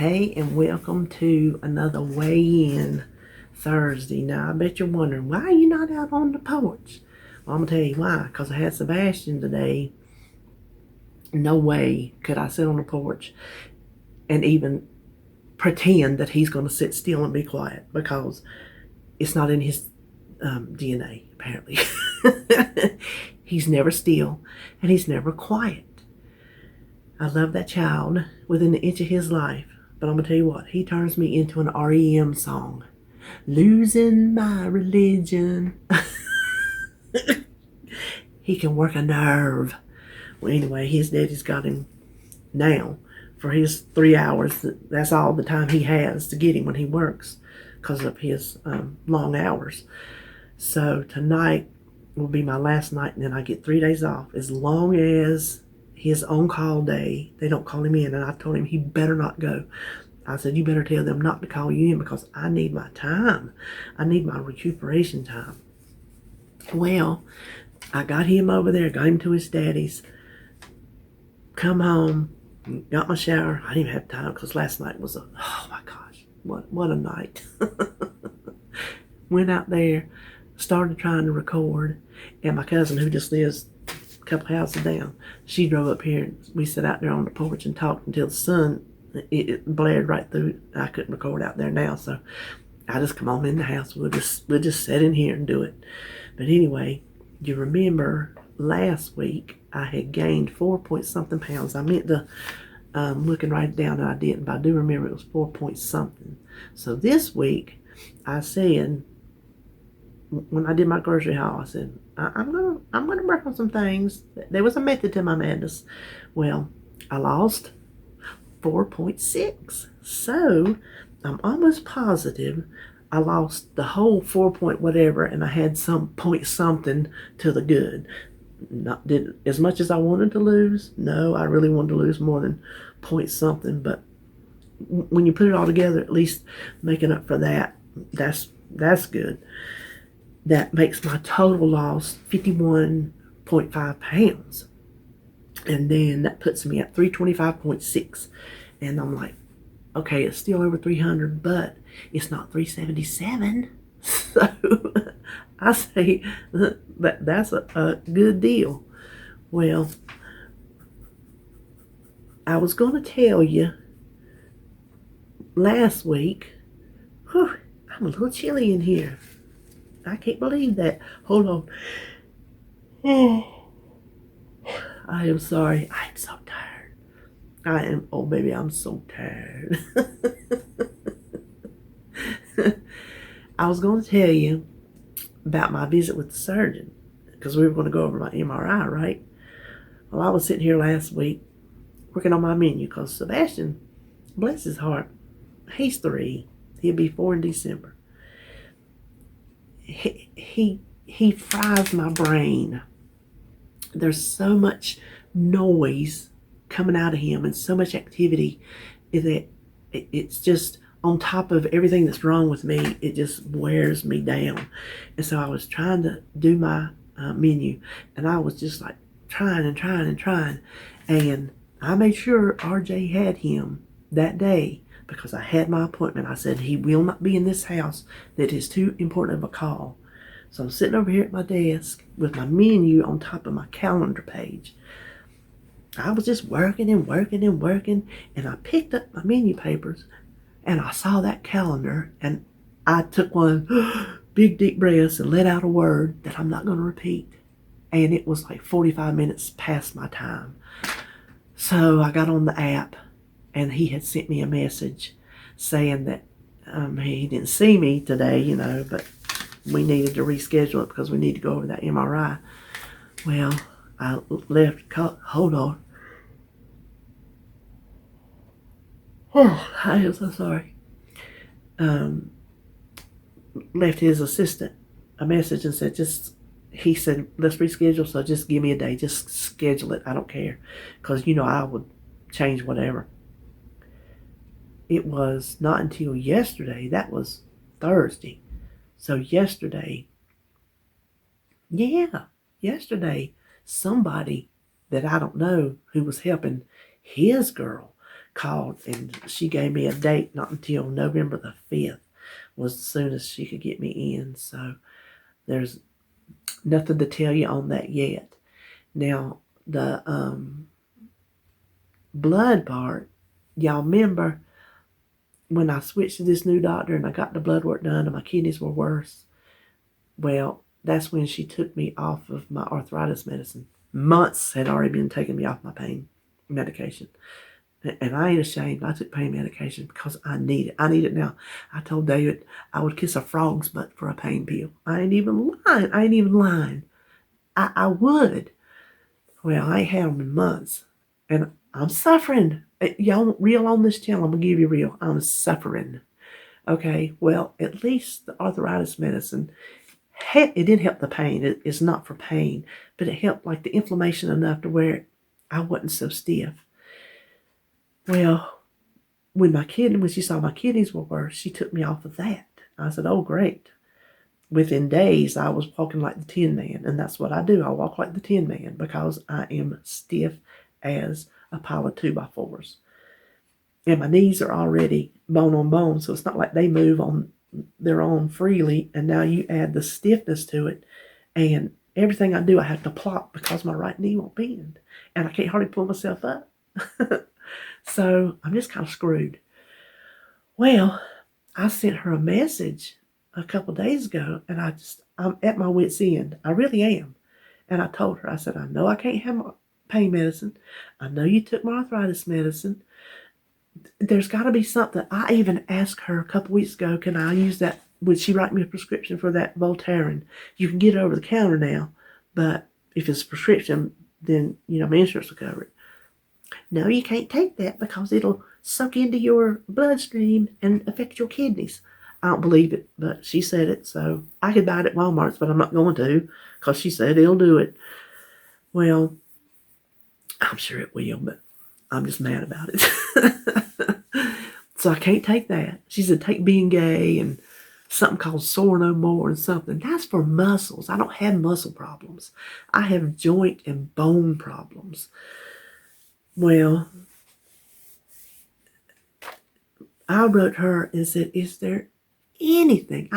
Hey, and welcome to another weigh-in Thursday. Now, I bet you're wondering, why are you not out on the porch? Well, I'm going to tell you why. Because I had Sebastian today. No way could I sit on the porch and even pretend that he's going to sit still and be quiet, because it's not in his DNA, apparently. He's never still, and he's never quiet. I love that child within an inch of his life. But I'm going to tell you what, he turns me into an REM song. Losing my religion. He can work a nerve. Well, anyway, his daddy's got him now for his 3 hours. That's all the time he has to get him when he works because of his long hours. So tonight will be my last night, and then I get 3 days off. As long as his on-call day, they don't call him in, and I told him he better not go. I said, you better tell them not to call you in because I need my time. I need my recuperation time. Well, I got him over there, got him to his daddy's, come home, got my shower. I didn't even have time because last night was oh my gosh, what a night. Went out there, started trying to record, and my cousin, who just lives a couple houses down, she drove up here, and we sat out there on the porch and talked until the sun, it blared right through. I couldn't record out there now, so I just come on in the house. We'll just sit in here and do it. But anyway, you remember last week I had gained 4-point-something pounds. I meant to looking right down, and I didn't, but I do remember it was 4-point-something. So this week I said, when I did my grocery haul, I said, I'm gonna work on some things. There was a method to my madness. Well, I lost 4.6. So I'm almost positive I lost the whole 4 point whatever, and I had some point something to the good. Not did as much as I wanted to lose. No, I really wanted to lose more than point something, but when you put it all together, at least making up for that, that's good. That makes my total loss 51.5 pounds. And then that puts me at 325.6. And I'm like, okay, it's still over 300, but it's not 377. So I say that's a good deal. Well, I was going to tell you last week, whew, I'm a little chilly in here. I can't believe that. Hold on. I am sorry. I'm so tired. Oh baby, I'm so tired. I was going to tell you about my visit with the surgeon, because we were going to go over my MRI, right? Well, I was sitting here last week working on my menu, because Sebastian, bless his heart, he's 3. He'll be 4 in December. He fries my brain. There's so much noise coming out of him and so much activity that it's just on top of everything that's wrong with me. It just wears me down. And so I was trying to do my menu, and I was just like trying. And I made sure RJ had him that day, because I had my appointment. I said, he will not be in this house. That is too important of a call. So I'm sitting over here at my desk with my menu on top of my calendar page. I was just working, and I picked up my menu papers, and I saw that calendar, and I took one big deep breath and let out a word that I'm not going to repeat. And it was like 45 minutes past my time. So I got on the app, and he had sent me a message saying that he didn't see me today, but we needed to reschedule it because we need to go over that MRI. Well, I left, hold on. Oh, I am so sorry. Left his assistant a message and said, he said, let's reschedule, so just give me a day. Just schedule it. I don't care. Because, I would change whatever. It was not until yesterday. That was Thursday. So yesterday, somebody that I don't know who was helping his girl called, and she gave me a date. Not until November the 5th was the soonest she could get me in. So there's nothing to tell you on that yet. Now, the blood part, y'all remember when I switched to this new doctor and I got the blood work done and my kidneys were worse? Well, that's when she took me off of my arthritis medicine. Months had already been taking me off my pain medication. And I ain't ashamed. I took pain medication because I need it. I need it now. I told David I would kiss a frog's butt for a pain pill. I ain't even lying. I would. Well, I ain't had them in months. And I'm suffering. Y'all real on this channel, I'm going to give you real. I'm suffering. Okay, well, at least the arthritis medicine, it did help the pain. It's not for pain, but it helped like the inflammation enough to where I wasn't so stiff. Well, when she saw my kidneys were worse, she took me off of that. I said, oh, great. Within days, I was walking like the Tin Man, and that's what I do. I walk like the Tin Man because I am stiff as a pile of 2x4s. And my knees are already bone on bone, so it's not like they move on their own freely, and now you add the stiffness to it, and everything I do, I have to plop because my right knee won't bend, and I can't hardly pull myself up. So I'm just kind of screwed. Well, I sent her a message a couple days ago, and I'm at my wit's end. I really am. And I told her, I said, I know I can't have my pain medicine. I know you took my arthritis medicine. There's got to be something. I even asked her a couple weeks ago, can I use that? Would she write me a prescription for that Voltaren? You can get it over the counter now, but if it's a prescription, then, my insurance will cover it. No, you can't take that because it'll suck into your bloodstream and affect your kidneys. I don't believe it, but she said it, so I could buy it at Walmart's, but I'm not going to because she said it'll do it. Well, I'm sure it will, but I'm just mad about it. So I can't take that. She said take Being Gay and something called Sore No More and something. That's for muscles. I don't have muscle problems. I have joint and bone problems. Well, I wrote her and said, is there anything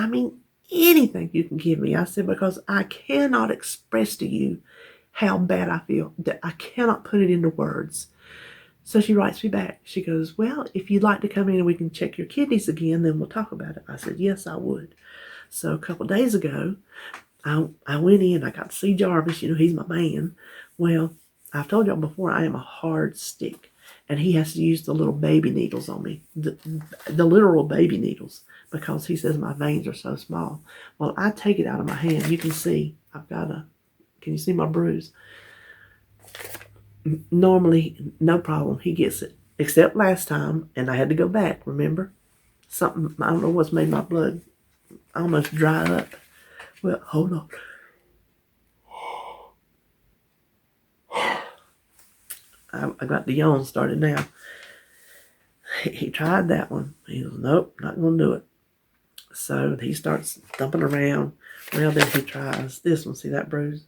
you can give me? I said, because I cannot express to you how bad I feel. That I cannot put it into words. So she writes me back. She goes, well, if you'd like to come in and we can check your kidneys again, then we'll talk about it. I said, yes, I would. So a couple of days ago, I went in. I got to see Jarvis. He's my man. Well, I've told y'all before, I am a hard stick. And he has to use the little baby needles on me. The literal baby needles. Because he says my veins are so small. Well, I take it out of my hand. You can see, can you see my bruise? Normally, no problem. He gets it. Except last time, and I had to go back, remember? Something, I don't know what's made my blood almost dry up. Well, hold on. I got the yawn started now. He tried that one. He goes, nope, not going to do it. So he starts thumping around. Well, then he tries this one. See that bruise?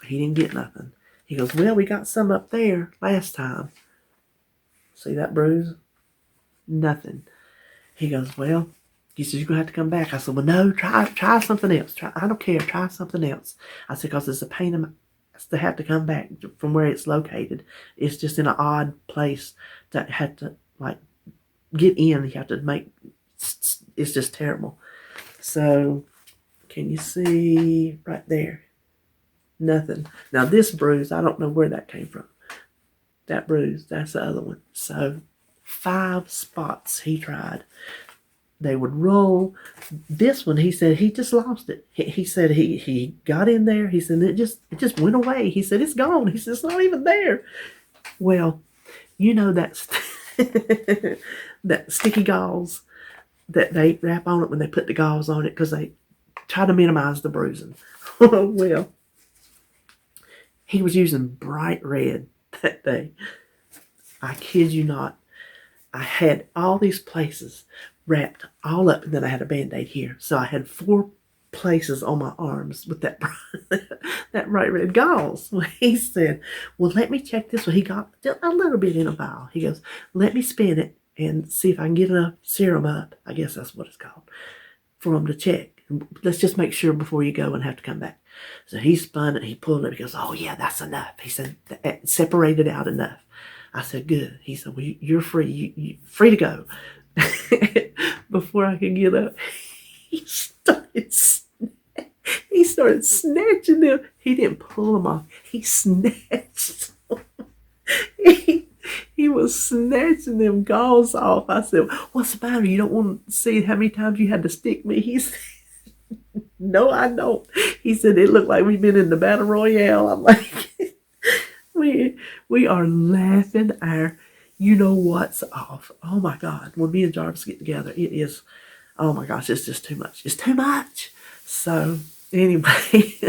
He didn't get nothing. He goes, well, we got some up there last time. See that bruise? Nothing. He goes, well, he says, you're going to have to come back. I said, well, no, try something else. I don't care. Try something else. I said, because it's a pain in my to have to come back from where it's located. It's just in an odd place that had to, get in. You have to it's just terrible. So, can you see right there? Nothing. Now, this bruise, I don't know where that came from. That bruise, that's the other one. So, 5 spots he tried. They would roll. This one, he said he just lost it. He said he got in there. He said it just went away. He said it's gone. He said it's not even there. Well, that's that sticky gauze that they wrap on it when they put the gauze on it because they try to minimize the bruising. Well, he was using bright red that day. I kid you not. I had all these places wrapped all up, and then I had a Band-Aid here. So I had 4 places on my arms with that that bright red gauze. Well, he said, well, let me check this one. He got a little bit in a vial. He goes, let me spin it and see if I can get enough serum up. I guess that's what it's called, for him to check. Let's just make sure before you go and have to come back. So he spun it. He pulled it. He goes, oh, yeah, that's enough. He said, separated out enough. I said, good. He said, well, you're free. You're free to go. Before I could get up, he started snatching them. He didn't pull them off. He snatched them. He was snatching them gauze off. I said, what's the matter? You don't want to see how many times you had to stick me? He said, no, I don't. He said, it looked like we've been in the battle royale. I'm like, we are laughing our you know what's off. Oh my God. When me and Jarvis get together, it is, oh my gosh, it's just too much. It's too much. So anyway,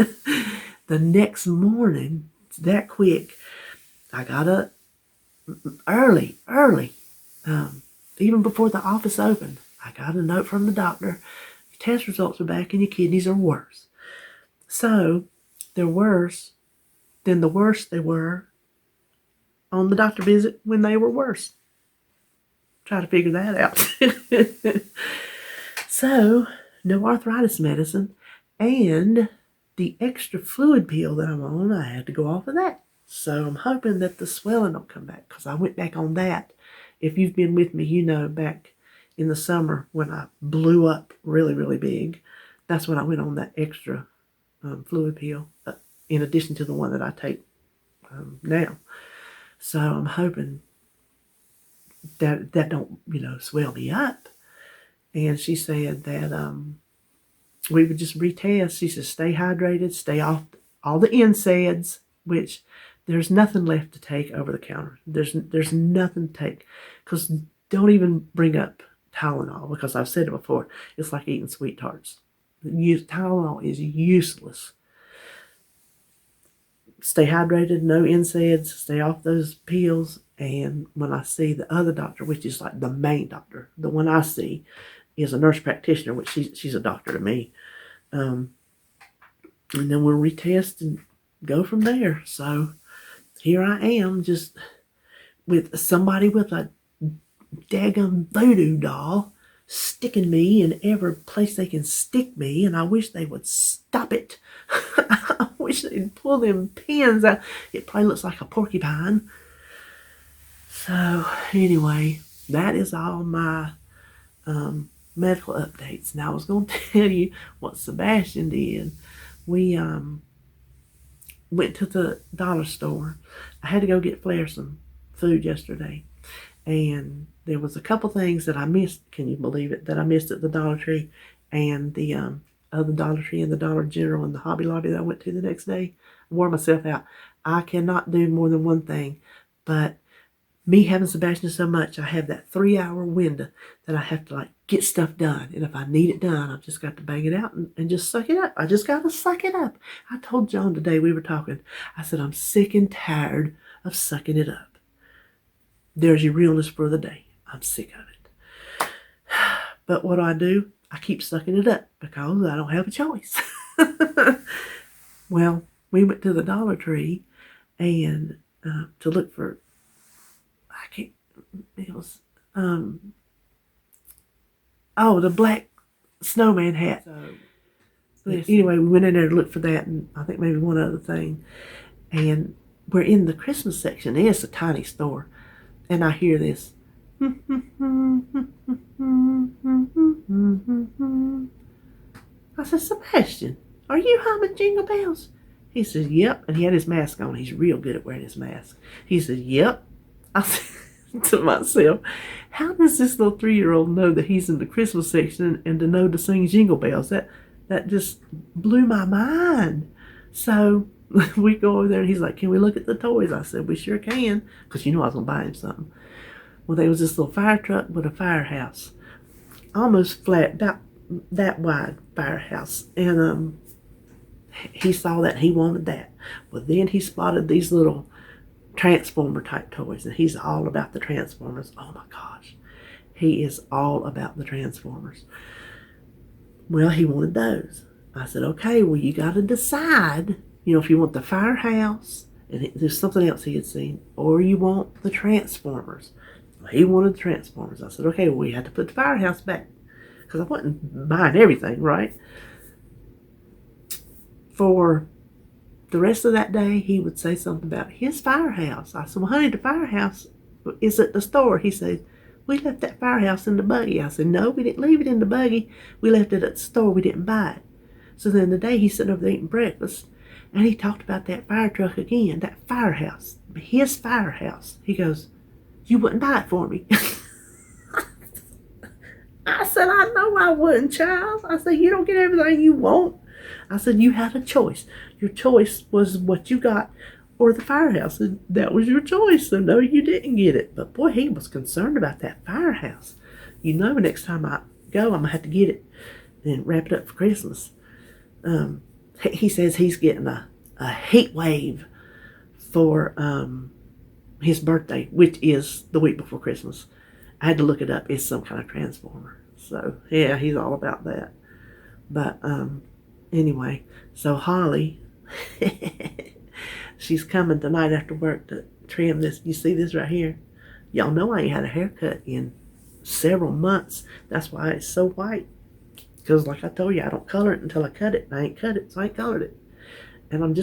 the next morning, that quick, I got up early, even before the office opened. I got a note from the doctor. Your test results are back and your kidneys are worse. So they're worse than the worst they were on the doctor visit when they were worse. Try to figure that out. So, no arthritis medicine, and the extra fluid pill that I'm on, I had to go off of that. So I'm hoping that the swelling will come back, because I went back on that. If you've been with me, you know, back in the summer when I blew up really, really big, that's when I went on that extra fluid pill, in addition to the one that I take now. So I'm hoping that don't, swell me up. And she said that we would just retest. She said, stay hydrated, stay off all the NSAIDs, which there's nothing left to take over the counter. There's nothing to take. Because don't even bring up Tylenol, because I've said it before. It's like eating sweet tarts. Tylenol is useless. Stay hydrated, no NSAIDs, stay off those pills. And when I see the other doctor, which is like the main doctor, the one I see is a nurse practitioner, which she's a doctor to me. And then we'll retest and go from there. So here I am, just with somebody with a daggum voodoo doll sticking me in every place they can stick me, and I wish they would stop it. I wish they'd pull them pins out. It probably looks like a porcupine. So anyway, that is all my medical updates. Now I was going to tell you what Sebastian did. We went to the dollar store. I had to go get Flair some food yesterday, and there was a couple things that I missed. Can you believe it? That I missed at the Dollar Tree and the other Dollar Tree and the Dollar General and the Hobby Lobby that I went to the next day. I wore myself out. I cannot do more than one thing, but me having Sebastian so much, I have that 3-hour window that I have to get stuff done. And if I need it done, I've just got to bang it out and just suck it up. I just got to suck it up. I told John today, we were talking, I said, I'm sick and tired of sucking it up. There's your realness for the day. I'm sick of it. But what do? I keep sucking it up because I don't have a choice. Well, we went to the Dollar Tree and to look for, it was, the black snowman hat. So, anyway, we went in there to look for that, and I think maybe one other thing. And we're in the Christmas section. It's a tiny store. And I hear this. I said, Sebastian, are you humming Jingle Bells? He says, yep. And he had his mask on. He's real good at wearing his mask. He said, yep. I said to myself, how does this little 3-year-old know that he's in the Christmas section and to know to sing Jingle Bells? That just blew my mind. So we go over there and he's like, can we look at the toys? I said, we sure can. Because I was going to buy him something. Well, there was this little fire truck with a firehouse. Almost flat, about that wide firehouse. And he saw that and he wanted that. Well, then he spotted these little Transformer type toys, and he's all about the Transformers. Oh my gosh, he is all about the Transformers. Well, he wanted those, I said, okay, well, you got to decide, if you want the firehouse, and there's something else he had seen, or you want the Transformers. He wanted the Transformers. I said, okay, well, we had to put the firehouse back because I wasn't buying everything, right? For the rest of that day, he would say something about his firehouse. I said, well, honey, the firehouse is at the store. He said, we left that firehouse in the buggy. I said, no, we didn't leave it in the buggy. We left it at the store. We didn't buy it. So then the day he's sitting over there eating breakfast, and he talked about that fire truck again, that firehouse, his firehouse. He goes, you wouldn't buy it for me. I said, I know I wouldn't, child. I said, you don't get everything you want. I said, you had a choice. Your choice was what you got or the firehouse. And that was your choice. So no, you didn't get it. But boy, he was concerned about that firehouse. Next time I go, I'm going to have to get it and wrap it up for Christmas. He says he's getting a heat wave for his birthday, which is the week before Christmas. I had to look it up. It's some kind of transformer. So, yeah, he's all about that. But, anyway, so Holly, she's coming tonight after work to trim this. You see this right here? Y'all know I ain't had a haircut in several months. That's why it's so white. Because, like I told you, I don't color it until I cut it. I ain't cut it, so I ain't colored it. And I'm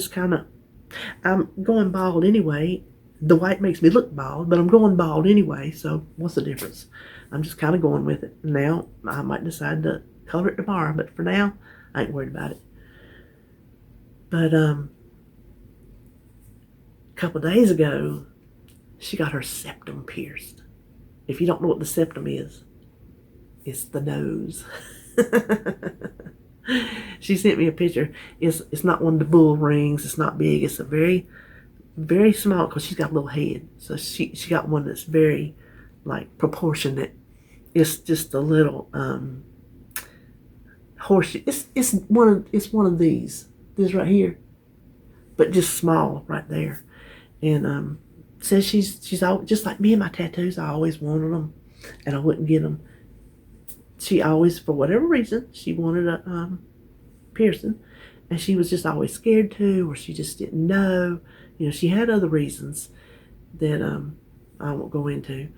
going bald anyway. The white makes me look bald, but I'm going bald anyway, so what's the difference? I'm just kind of going with it. Now, I might decide to color it tomorrow, but for now, I ain't worried about it. But, a couple days ago, she got her septum pierced. If you don't know what the septum is, it's the nose. She sent me a picture. It's not one of the bull rings. It's not big. It's a very, very small, because she's got a little head. So she got one that's very, proportionate. It's just a little horseshoe. It's one of these. This right here, but just small right there. And says she's always, just like me and my tattoos. I always wanted them, and I wouldn't get them. She always, for whatever reason, she wanted a piercing, and she was just always scared to, or she just didn't know. She had other reasons that I won't go into.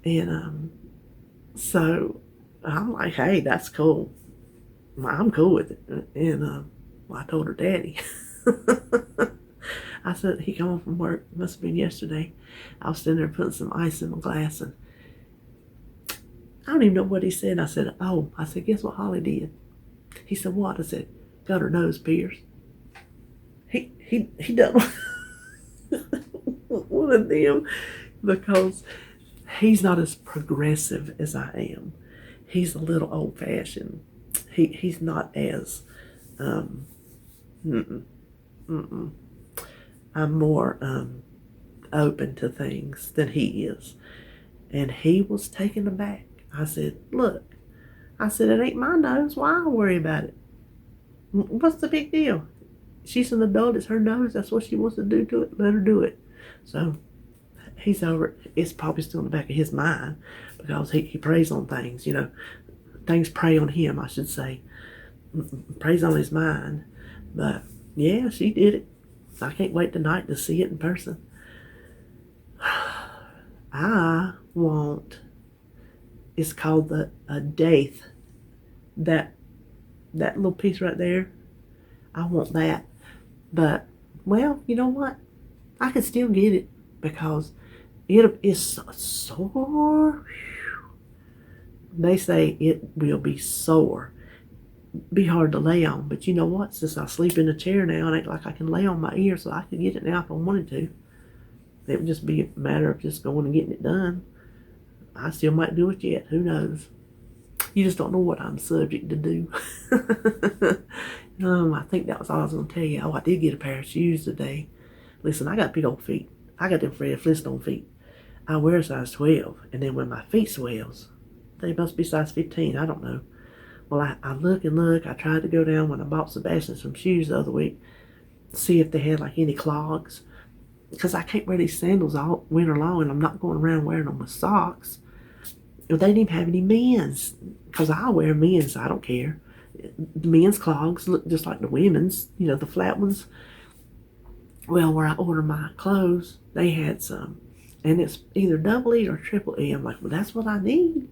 And so I'm like, hey, that's cool. I'm cool with it. And I told her daddy. I said, he come home from work, must have been yesterday. I was sitting there putting some ice in my glass, and I don't even know what he said. I said, guess what Holly did? He said, what? I said, got her nose pierced. He done one of them, because he's not as progressive as I am. He's a little old fashioned. He's not as I'm more open to things than he is. And he was taken aback. I said, look, it ain't my nose. Why I worry about it? What's the big deal? She's an adult. It's her nose. That's what she wants to do to it. Let her do it. So he's over it. It's probably still in the back of his mind, because he preys on things, Things prey on him, I should say. Preys on his mind. But, yeah, she did it. I can't wait tonight to see it in person. I want, it's called a daith. That little piece right there, I want that. But, well, you know what? I can still get it, because it is sore. They say it will be sore. Be hard to lay on. But you know what? Since I sleep in a chair now, it ain't like I can lay on my ear, so I could get it now if I wanted to. It would just be a matter of just going and getting it done. I still might do it yet. Who knows? You just don't know what I'm subject to do. I think that was all I was going to tell you. I did get a pair of shoes today. Listen, I got big old feet. I got them Fred Flintstone feet. I wear a size 12. And then when my feet swells, they must be size 15. I don't know. Well, I look and look. I tried to go down when I bought Sebastian some shoes the other week to see if they had any clogs. Because I can't wear these sandals all winter long, and I'm not going around wearing them with socks. They didn't even have any men's, because I wear men's, so I don't care. the men's clogs look just like the women's, the flat ones. Well, where I order my clothes, they had some. And it's either double E or triple E. I'm like, well, that's what I need.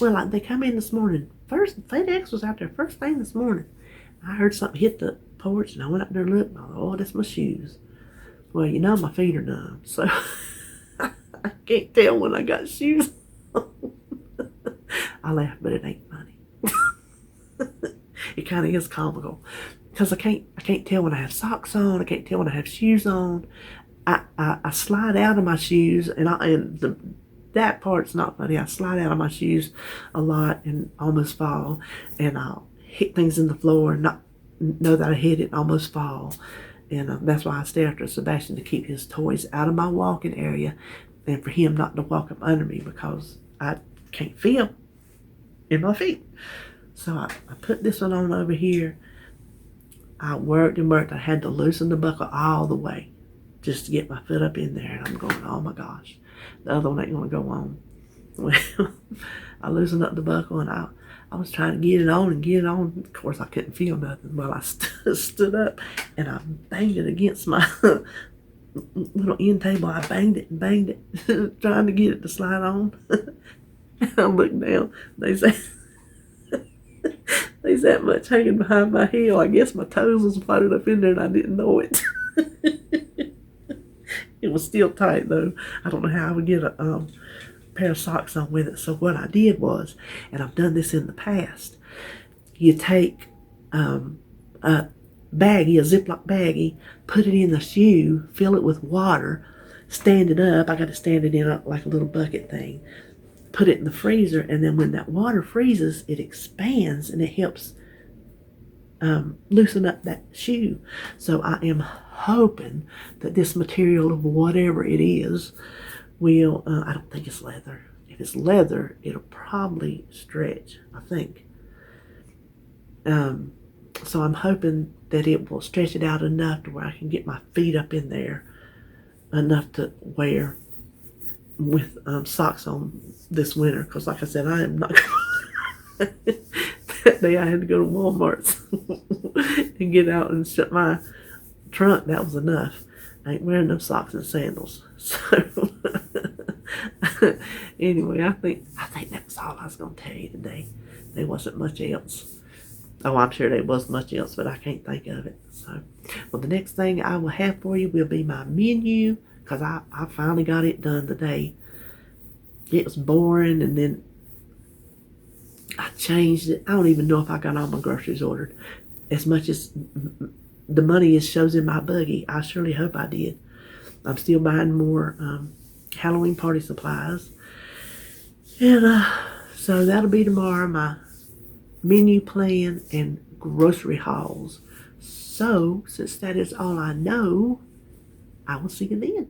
Well, they come in this morning. First, FedEx was out there first thing this morning. I heard something hit the porch, and I went up there and looked, and I thought, oh, that's my shoes. Well, my feet are numb, so I can't tell when I got shoes on. I laugh, but it ain't funny. It kind of is comical, because I can't tell when I have socks on. I can't tell when I have shoes on. I slide out of my shoes, that part's not funny. I slide out of my shoes a lot and almost fall, and I'll hit things in the floor and not know that I hit it and almost fall. And that's why I stay after Sebastian, to keep his toys out of my walking area and for him not to walk up under me, because I can't feel in my feet. So I put this one on over here. I worked and worked. I had to loosen the buckle all the way just to get my foot up in there. And I'm going, oh my gosh, the other one ain't going to go on. Well, I loosened up the buckle, and I was trying to get it on and get it on. Of course, I couldn't feel nothing. Well, I stood up and I banged it against my little end table. I banged it and banged it, trying to get it to slide on. And I looked down. There's that much hanging behind my heel. I guess my toes was floated up in there and I didn't know it. It was still tight though. I don't know how I would get a pair of socks on with it. So what I did was, and I've done this in the past, you take a baggie, a Ziploc baggie, put it in the shoe, fill it with water, stand it up. I got to stand it in like a little bucket thing. Put it in the freezer, and then when that water freezes, it expands and it helps loosen up that shoe. So I am hoping that this material, of whatever it is, will, I don't think it's leather. If it's leather, it'll probably stretch, I think. So I'm hoping that it will stretch it out enough to where I can get my feet up in there enough to wear with socks on this winter, because like I said, I am not that day I had to go to Walmart's and get out and shut my trunk. That was enough. I ain't wearing no socks and sandals. So anyway, I think that was all I was going to tell you today. There wasn't much else. Oh, I'm sure there was much else, but I can't think of it. So, well, the next thing I will have for you will be my menu, because I finally got it done today. It was boring, and then I changed it. I don't even know if I got all my groceries ordered. As much as the money shows in my buggy, I surely hope I did. I'm still buying more Halloween party supplies. And so that'll be tomorrow, my menu plan and grocery hauls. So, since that is all I know, I will see you then.